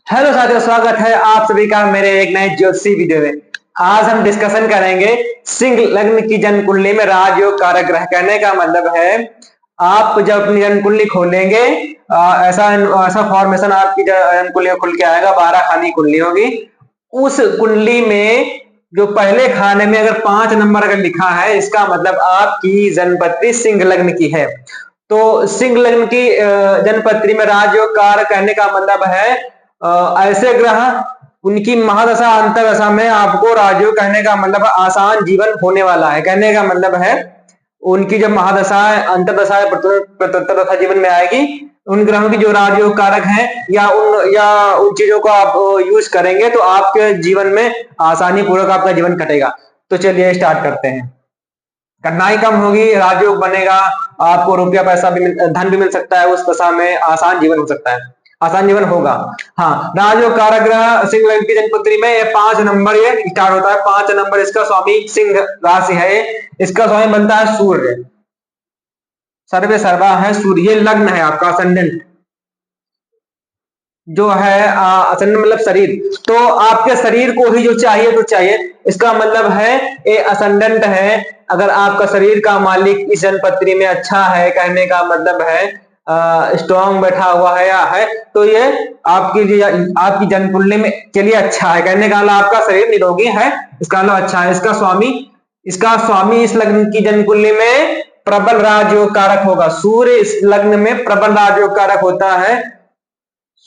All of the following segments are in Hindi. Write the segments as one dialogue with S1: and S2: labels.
S1: हेलो साथियों, स्वागत है आप सभी का मेरे एक नए ज्योतिषी वीडियो में। आज हम डिस्कशन करेंगे सिंह लग्न की जन्म कुंडली में राजयोग कारक ग्रह। कहने का मतलब है आप जब अपनी जन्म कुंडली खोलेंगे ऐसा ऐसा फॉर्मेशन आपकी जन्म कुंडली में खुल के आएगा। 12 खानी कुंडली होगी। उस कुंडली में जो पहले खाने में अगर 5 नंबर अगर लिखा है, इसका मतलब आपकी जन्मपत्री सिंह लग्न की है। तो सिंह लग्न की जन्मपत्री में राजयोग कारक कहने का मतलब है ऐसे ग्रह उनकी महादशा अंतरदशा में आपको राजयोग कहने का मतलब आसान जीवन होने वाला है। कहने का मतलब है उनकी जब महादशा अंतरदशा प्रत्यंतरदशा जीवन में आएगी, उन ग्रहों की जो राजयोग कारक हैं या उन चीजों को आप यूज करेंगे तो आपके जीवन में आसानी पूर्वक आपका जीवन कटेगा। तो चलिए स्टार्ट करते हैं। कठिनाई कम होगी, राजयोग बनेगा, आपको रुपया पैसा भी धन भी मिल सकता है, उस दशा में आसान जीवन हो सकता है, आसान जीवन होगा। हाँ, राजयोग कारक ग्रह सिंह लग्न की जन्मपत्री में ये 5 नंबर ये स्टार्ट होता है। 5 नंबर इसका स्वामी सिंह राशि है। इसका स्वामी बनता है सूर्य। सर्वे सर्वा है सूर्य। ये लग्न है आपका असेंडेंट जो है असेंडेंट मतलब शरीर। तो आपके शरीर को ही जो चाहिए तो चाहिए, इसका मतलब है ये असेंडेंट है। अगर आपका शरीर का मालिक इस जन्मपत्री में अच्छा है, कहने का मतलब है स्ट्रॉन्ग बैठा हुआ है या है, तो ये आपकी जन्म कुंडली में के लिए अच्छा है। कहने का मतलब आपका शरीर निरोगी है, इसका मतलब अच्छा है। इसका स्वामी इस लग्न की जन्म कुंडली में प्रबल राजयोग कारक होगा। सूर्य इस लग्न में प्रबल राजयोग कारक होता है।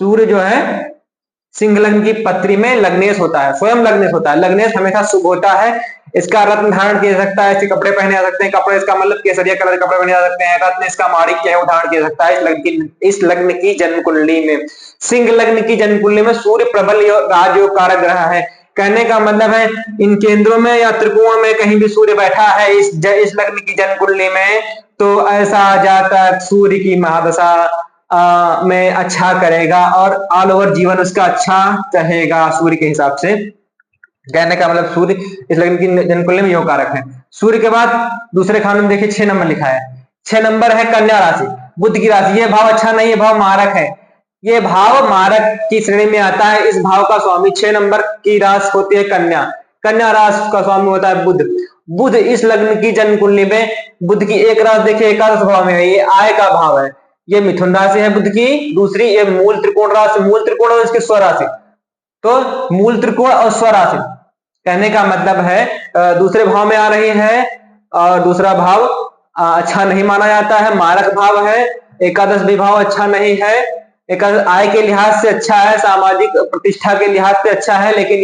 S1: सूर्य जो है सिंह लग्न की पत्री में लग्नेश होता है, स्वयं लग्नेश होता है। लग्नेश हमेशा शुभ होता है। इसका रत्न धारण किया जा सकता है, इसके कपड़े पहने जा सकते हैं। कपड़े इसका मतलब केसरिया कलर कपड़े पहने जा सकते हैं। रत्न इसका माणिक्य है, वो धारण किया जा सकता है इस लग्न की जन्म कुंडली में। सिंह लग्न की जन्म कुंडली में सूर्य प्रबल राजयोग कारक ग्रह है। कहने का मतलब है इन केंद्रों में या त्रिकोण में कहीं भी सूर्य बैठा है इस लग्न की जन्म कुंडली में, तो ऐसा जातक सूर्य की महादशा में अच्छा करेगा और ऑल ओवर जीवन उसका अच्छा रहेगा सूर्य के हिसाब से। कहने का मतलब सूर्य इस लग्न की जन्म कुंडली में योग कारक है। सूर्य के बाद दूसरे खाने में देखिए 6 नंबर लिखा है। 6 नंबर है कन्या राशि, बुध की राशि। ये भाव अच्छा नहीं है, भाव मारक है। ये भाव मारक की श्रेणी में आता है। इस भाव का स्वामी 6 नंबर की राशि होती है कन्या। कन्या राशि का स्वामी होता है बुध। बुध इस लग्न की जन्म कुंडली में, बुध की एक राशि देखिए एकादश भाव में है, ये आय का भाव है। ये मिथुन राशि है बुध की। दूसरी ये मूल त्रिकोण राशि, मूल त्रिकोण और इसकी स्वराशि। तो मूल त्रिकोण और स्वराशि कहने का मतलब है दूसरे भाव में आ रही है और दूसरा भाव अच्छा नहीं माना जाता है, मारक भाव है। एकादश भी भाव अच्छा नहीं है। एकादश आय के लिहाज से अच्छा है, सामाजिक प्रतिष्ठा के लिहाज से अच्छा है, लेकिन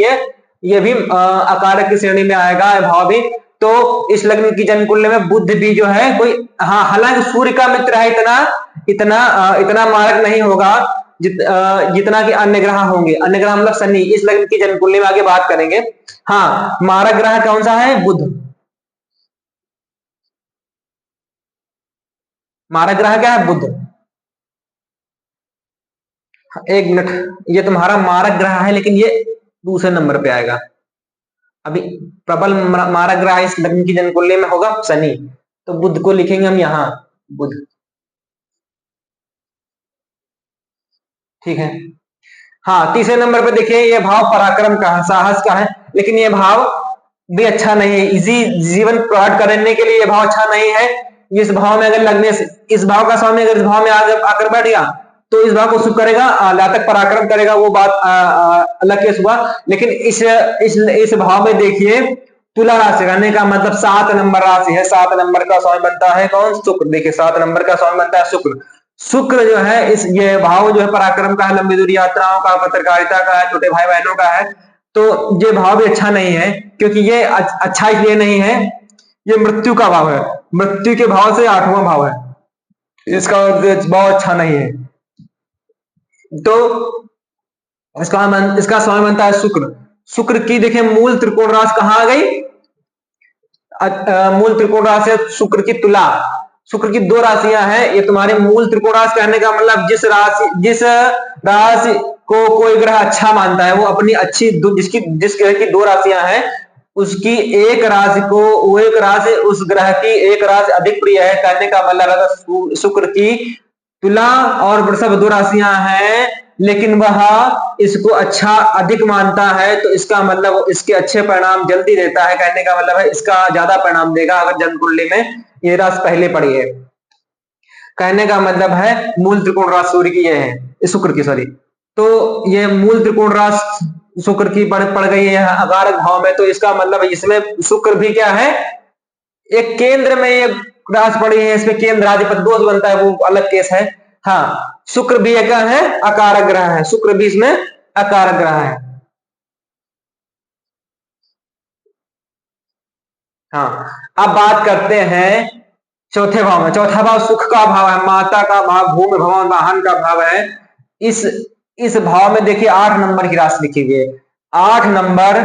S1: ये भी अकारक की श्रेणी में आएगा भाव भी। तो इस लग्न की जन्म कुंडली में बुध भी जो है कोई, हाँ हालांकि सूर्य का मित्र है, इतना मारक नहीं होगा जितना कि अन्य ग्रह होंगे। अन्य ग्रह मतलब शनि। इस लग्न की जन्म कुंडली में आगे बात करेंगे। हाँ, मारक ग्रह कौन सा है? बुध। मारक ग्रह क्या है? बुध। एक मिनट, ये तुम्हारा मारक ग्रह है लेकिन ये दूसरे नंबर पे आएगा। अभी प्रबल मारक ग्रह इस लग्न की जन्म कुंडली में होगा शनि, तो बुध को लिखेंगे हम यहाँ बुध। ठीक है। हाँ, तीसरे नंबर पे देखिए ये भाव पराक्रम का है, साहस का है, लेकिन ये भाव भी अच्छा नहीं है। इजी जीवन प्रकट करने के लिए ये भाव अच्छा नहीं है। इस भाव में अगर लगने से, इस भाव का स्वामी अगर इस भाव में आकर बैठ गया तो इस भाव को शुभ करेगा, लातक पराक्रम करेगा, वो बात अलग केस हुआ। लेकिन इस भाव में देखिए तुला राशि, रहने का मतलब 7 नंबर राशि है। 7 नंबर का स्वामी बनता है कौन? शुक्र। देखिए 7 नंबर का स्वामी बनता है शुक्र। शुक्र जो है ये भाव जो है पराक्रम का है, लंबी दूरी यात्राओं का, पत्रकारिता का है, छोटे भाई बहनों का है। तो ये भाव भी अच्छा नहीं है, क्योंकि ये अच्छा इसलिए नहीं है, ये मृत्यु का भाव है। मृत्यु के भाव से 8वां भाव है, इसका भाव अच्छा नहीं है। तो इसका स्वामी बनता है शुक्र। शुक्र की देखिए मूल त्रिकोण राशि कहां आ गई? मूल त्रिकोण राशि शुक्र की तुला। शुक्र की 2 राशियां हैं, ये तुम्हारे मूल त्रिकोण राशि। कहने का मतलब जिस राशि को कोई ग्रह अच्छा मानता है, वो अपनी अच्छी जिस ग्रह की 2 राशियां हैं, उसकी एक राशि को, वो एक राशि उस ग्रह की एक राशि अधिक प्रिय है। कहने का मतलब शुक्र की तुला और वृषभ 2 राशियां हैं, लेकिन वह इसको अच्छा अधिक मानता है, तो इसका मतलब इसके अच्छे परिणाम जल्दी देता है। कहने का मतलब है इसका ज्यादा परिणाम देगा अगर जन्म कुंडली में ये राशि पहले पड़ी है। कहने का मतलब है मूल त्रिकोण राशि सूर्य की ये है, शुक्र की, सॉरी। तो ये मूल त्रिकोण राशि शुक्र की पड़ गई है अकारक भाव में, तो इसका मतलब इसमें शुक्र भी क्या है, एक केंद्र में ये राशि पड़ी है, इसमें केंद्राधिपति दोष बनता है, वो अलग केस है। हाँ, शुक्र भी क्या है, अकारक ग्रह है, शुक्र भी इसमें अकारक ग्रह है। हाँ, अब बात करते हैं चौथे भाव में। चौथा भाव सुख का भाव है, माता का भाव, भूमि भवन वाहन का भाव है। इस इस भाव में देखिए 8 नंबर की राशि लिखी गई है। 8 नंबर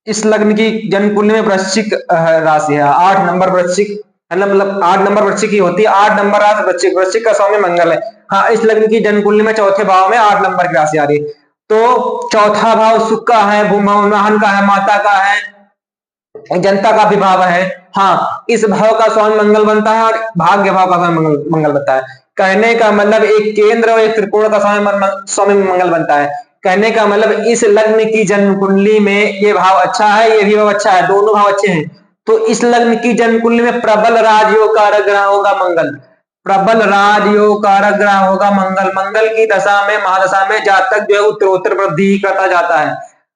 S1: इस लग्न की जन्म कुंडली में वृश्चिक राशि है। 8 नंबर वृश्चिक, मतलब 8 नंबर वृश्चिक की होती है। 8 नंबर राशि वृश्चिक, वृश्चिक का स्वामी मंगल है। हाँ, इस लग्न की जन्म कुंडली में चौथे भाव में 8 नंबर की राशि आ रही है। तो चौथा भाव सुख का है, भूमि भवन वाहन का है, माता का है, जनता का भी भाव है। हाँ, इस भाव का स्वामी मंगल बनता है और भाग्य भाव का स्वामी मंगल बनता है। कहने का मतलब एक केंद्र और एक त्रिकोण का स्वामी मंगल बनता है। कहने का मतलब इस लग्न की जन्म कुंडली में ये भाव अच्छा है, ये भी भाव अच्छा है, दोनों भाव अच्छे हैं। तो इस लग्न की जन्म कुंडली में प्रबल राजयोग कारक ग्रह होगा मंगल। प्रबल राजयोग कारक ग्रह होगा मंगल। मंगल की दशा में, महादशा में जातक जो है उत्तरोत्तर वृद्धि करता जाता है।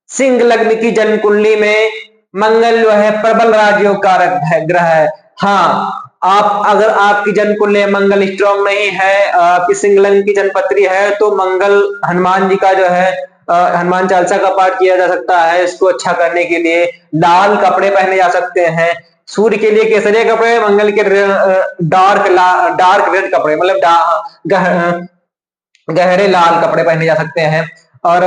S1: सिंह लग्न की जन्म कुंडली में मंगल जो है प्रबल राजयोग कारक ग्रह है। हाँ, आप अगर आपकी जन्म कुंडली मंगल स्ट्रॉन्ग नहीं है, आपकी सिंह लग्न की जन्मपत्री है, तो मंगल हनुमान जी का जो है हनुमान चालीसा का पाठ किया जा सकता है। इसको अच्छा करने के लिए लाल कपड़े पहने जा सकते हैं। सूर्य के लिए केसरिया कपड़े, मंगल के डार्क रेड कपड़े, मतलब गहरे लाल कपड़े पहने जा सकते हैं। और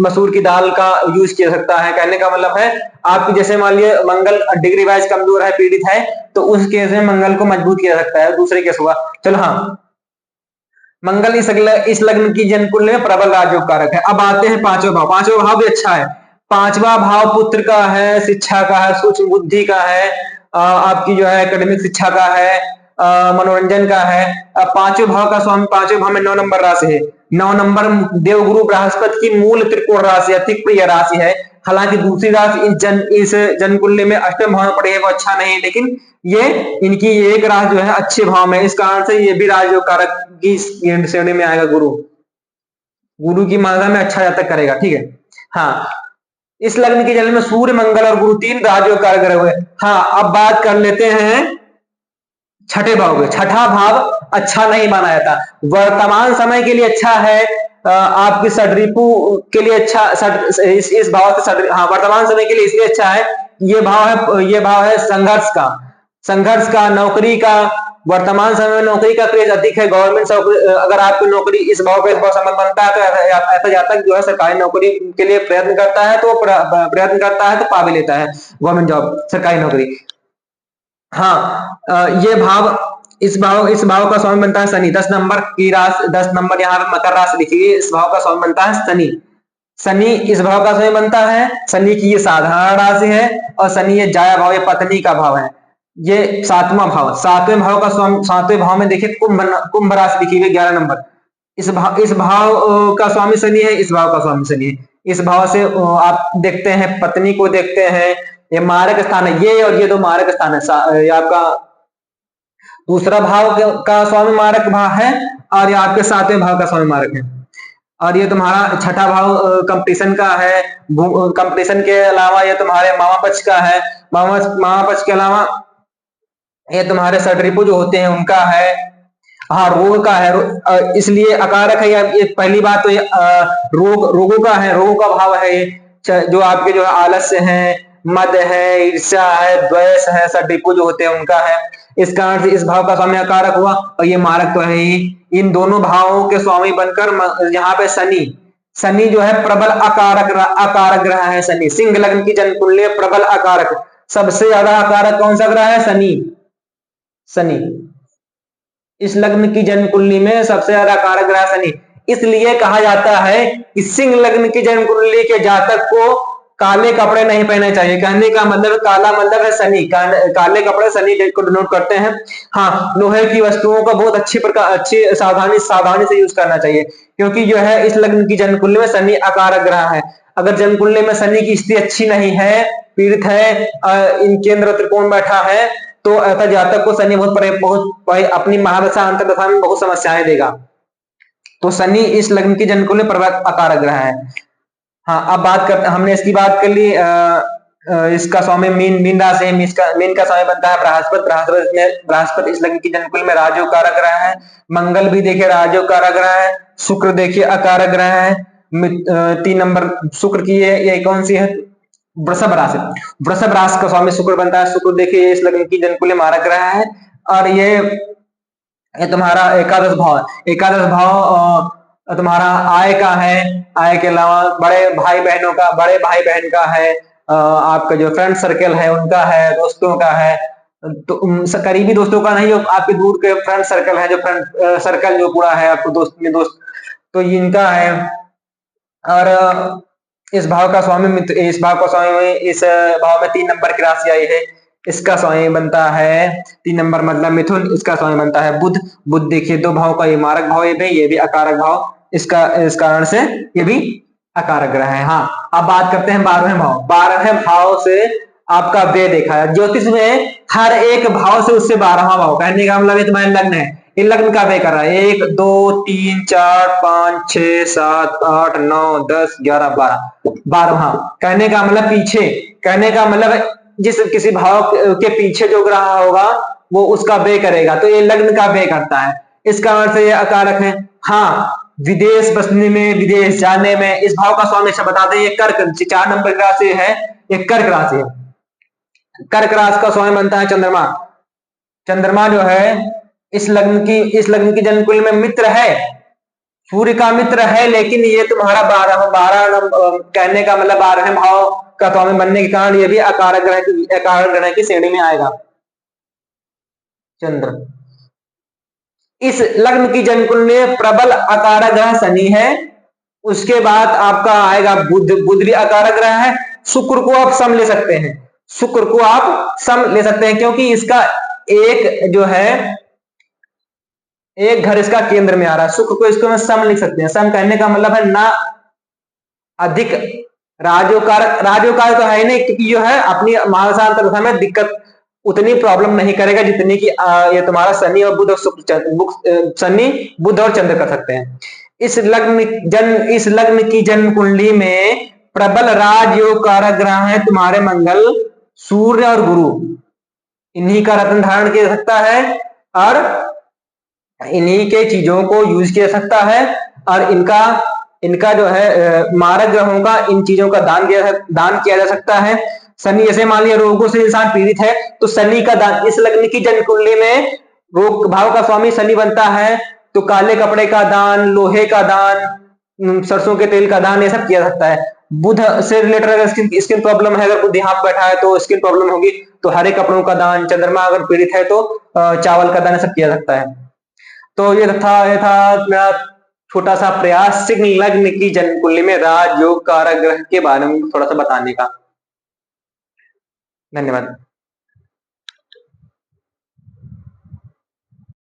S1: मसूर की दाल का यूज किया सकता है। कहने का मतलब है आपकी जैसे मान लिया मंगल डिग्री वाइज कमजोर है, पीड़ित है, तो उस केस में मंगल को मजबूत किया जा सकता है। दूसरे केस हुआ, चलो हाँ, मंगल इस लग्न की जन्म कुंडली में प्रबल राजयोग कारक है। अब आते हैं पांचवा भाव। पांचवा भाव भी अच्छा है। पांचवा भाव पुत्र का है, शिक्षा का है, सूक्ष्म बुद्धि का है, आपकी जो है एकेडमिक शिक्षा का है, मनोरंजन का है। पांचवें भाव का स्वामी, पांचवें भाव में 9 नंबर राशि है। 9 नंबर देवगुरु बृहस्पति की मूल त्रिकोण राशि, अति प्रिय राशि है। हालांकि दूसरी राशि इस जन्म कुंडली में अष्टम भाव में पड़ी है, वो अच्छा नहीं, लेकिन ये इनकी एक राशि जो है अच्छे भाव में, इस कारण से ये भी राजयोग कारक की श्रेणी में आएगा। गुरु, गुरु की मानता में अच्छा जातक करेगा, ठीक है। हाँ, इस लग्न के जन्म में सूर्य मंगल और गुरु 3 राजयोग कारक ग्रह हुए। हाँ, अब बात कर लेते हैं छठे भाव के। छठा भाव अच्छा नहीं माना जाता। वर्तमान समय के लिए अच्छा है, आपकी षड्रिपु के लिए अच्छा, इस भाव से हाँ, वर्तमान समय के लिए इसलिए अच्छा है। ये भाव है संघर्ष का, संघर्ष का, नौकरी का। वर्तमान समय में नौकरी का क्रेज अधिक है। गवर्नमेंट अगर आपकी नौकरी इस भाव पे संबंध बनता है, तो ऐसा जातक जो है सरकारी नौकरी के लिए प्रयत्न करता है, तो प्रयत्न करता है तो पा भी लेता है गवर्नमेंट जॉब, सरकारी नौकरी। हाँ, ये भाव, इस भाव का स्वामी बनता है शनि। 10 नंबर की राशि, 10 नंबर यहाँ पे मकर राशि लिखी गई, इस भाव का स्वामी बनता है शनि। शनि इस भाव का स्वामी बनता है। शनि की ये साधारण राशि है, और शनि ये जाया भाव, ये पत्नी का भाव है। ये 7वां भाव, 7वें भाव का स्वामी, 7वें भाव में देखिए कुंभ राशि लिखी गई 11 नंबर। इस भाव का स्वामी शनि है, इस भाव का स्वामी शनि है। इस भाव से आप देखते हैं, पत्नी को देखते हैं, ये मारक स्थान है, ये और ये दो मारक स्थान है। ये आपका दूसरा भाव का स्वामी मारक भाव है, और ये आपके 7वें भाव का स्वामी मारक है। और ये तुम्हारा छठा भाव कंपटीशन का है। कंपटीशन के अलावा ये तुम्हारे मामा पक्ष का है। मामा पक्ष के अलावा ये तुम्हारे षड्रिपु जो होते हैं उनका है। हाँ, रोग का है, इसलिए अकारक है। ये पहली बात तो ये रोगों का है, रोगों का भाव है ये। जो आपके जो आलस्य है, मद है, ईर्ष्या है, द्वेष है, षड्रिपु जो होते हैं उनका है। इस कारण से इस भाव का स्वामी अकारक हुआ, और ये मारक तो है ही। इन दोनों भावों के स्वामी बनकर यहाँ पे शनि जो है प्रबल अकारक ग्रह है। शनि सिंह लग्न की जन्म कुंडली में प्रबल अकारक, सबसे ज्यादा अकारक कौन सा ग्रह है? शनि। इस लग्न की जन्म कुंडली में सबसे ज्यादा कारक ग्रह शनि। इसलिए कहा जाता है कि सिंह लग्न की जन्म कुंडली के जातक को काले कपड़े नहीं पहनने चाहिए। कहने का मतलब काला मतलब है शनि, काले कपड़े शनि को डिनोट करते हैं। हाँ, लोहे की वस्तुओं का बहुत अच्छी सावधानी सावधानी से यूज करना चाहिए, क्योंकि जो है इस लग्न की जन्म कुंडली में शनि अकारक ग्रह है। अगर जन्म कुंडली में शनि की स्थिति अच्छी नहीं है, पीड़ित है, इन केंद्र त्रिकोण बैठा है, तो ऐसा जातक को शनि बहुत अपनी महादशा अंतर्दशा में बहुत समस्याएं देगा। तो शनि इस लग्न की जन्म कुंडली में अकारक ग्रह है। हाँ, अब बात करते, हमने इसकी बात कर ली। इसका स्वामी मीन राशि है, मीन का स्वामी बनता है बृहस्पति इस लग्न की जन्मकुल में राजयोग कारक ग्रह है। मंगल भी देखिए राजयोग कारक ग्रह है। शुक्र देखिए अकारक ग्रह है। 3 नंबर शुक्र की ये कौन सी है? वृषभ राशि। वृषभ राशि का स्वामी शुक्र बनता है। शुक्र देखिए इस लग्न की जन्मकुल में मारक ग्रह है। और ये तुम्हारा एकादश भाव तुम्हारा आय का है। आय के अलावा बड़े भाई बहन का है, आपका जो फ्रेंड सर्कल है उनका है, दोस्तों का है। तो करीबी दोस्तों का नहीं, जो आपके दूर के फ्रेंड सर्कल है, जो फ्रेंड सर्कल जो पूरा है आपको दोस्त, तो इनका है। और इस भाव का स्वामी में 3 नंबर की राशि आई है। इसका स्वामी बनता है 3 नंबर मतलब मिथुन। इसका स्वामी बनता है बुध। बुध देखिए 2 भाव का ये मारक भाव, ये भी अकारक भाव। इस कारण से ये भी अकारक ग्रह है। हाँ, अब बात करते हैं 12वें भाव। 12वें भाव से आपका व्यय देखा है। ज्योतिष में हर एक भाव से उससे 12वां भाव, कहने का मतलब ये तुम्हारा लग्न है, इन लग्न का व्यय कर रहा है। 1 2 3 4 5 6 7 8 9 10 11 12, 12वां। कहने का मतलब पीछे, कहने का मतलब जिस किसी भाव के पीछे जो ग्रह होगा वो उसका व्यय करेगा, तो ये लग्न का व्यय करता है। इस कारण से ये अकारक है। हाँ, विदेश बसने में, विदेश जाने में इस भाव का स्वामी अच्छा बताते हैं। ये कर्क 4 नंबर की राशि है, ये कर्क राशि है। कर्क राशि का स्वामी बनता है चंद्रमा। चंद्रमा जो है इस लग्न की जन्मकुल में मित्र है, सूर्य का मित्र है, लेकिन ये तुम्हारा 12 कहने का मतलब 12वें भाव का स्वामी बनने के कारण ये भी अकारक ग्रह की श्रेणी में आएगा। चंद्र इस लग्न की जन्मकुल में प्रबल अकारक ग्रह शनि है। उसके बाद आपका आएगा बुध। बुध भी अकारक ग्रह है। शुक्र को आप सम ले सकते हैं, शुक्र को आप सम ले सकते हैं, क्योंकि इसका एक जो है एक घर इसका केंद्र में आ रहा है। शुक्र को इसको मैं सम लिख सकते हैं। सम कहने का मतलब है ना अधिक राजोकार तो है ही नहीं, क्योंकि जो है अपनी महादशा में दिक्कत उतनी प्रॉब्लम नहीं करेगा जितनी कि ये तुम्हारा शनि और बुध और शनि बुध और चंद्र कर सकते हैं। इस लग्न की जन्म कुंडली में प्रबल राजयोग कारक ग्रह है तुम्हारे मंगल, सूर्य और गुरु। इन्हीं का रत्न धारण किया जा सकता है और इन्हीं के चीजों को यूज किया जा सकता है। और इनका जो है मारक ग्रहों का इन चीजों का दान किया जा सकता है। शनि जैसे मान लिया रोगों से इंसान पीड़ित है, तो शनि का दान, इस लग्न की जन्म कुंडली में रोग भाव का स्वामी शनि बनता है, तो काले कपड़े का दान, लोहे का दान, सरसों के तेल का दान, ये सब किया जा सकता है। बुध से रिलेटेड अगर स्किन प्रॉब्लम है, अगर बुध यहाँ बैठा है तो स्किन प्रॉब्लम होगी, तो हरे कपड़ों का दान, चंद्रमा अगर पीड़ित है तो चावल का दान, सब किया जा सकता है। तो ये था मेरा छोटा सा प्रयास सिंह लग्न की जन्म कुंडली में राजयोग कारक ग्रह के बारे में थोड़ा सा बताने का। धन्यवाद।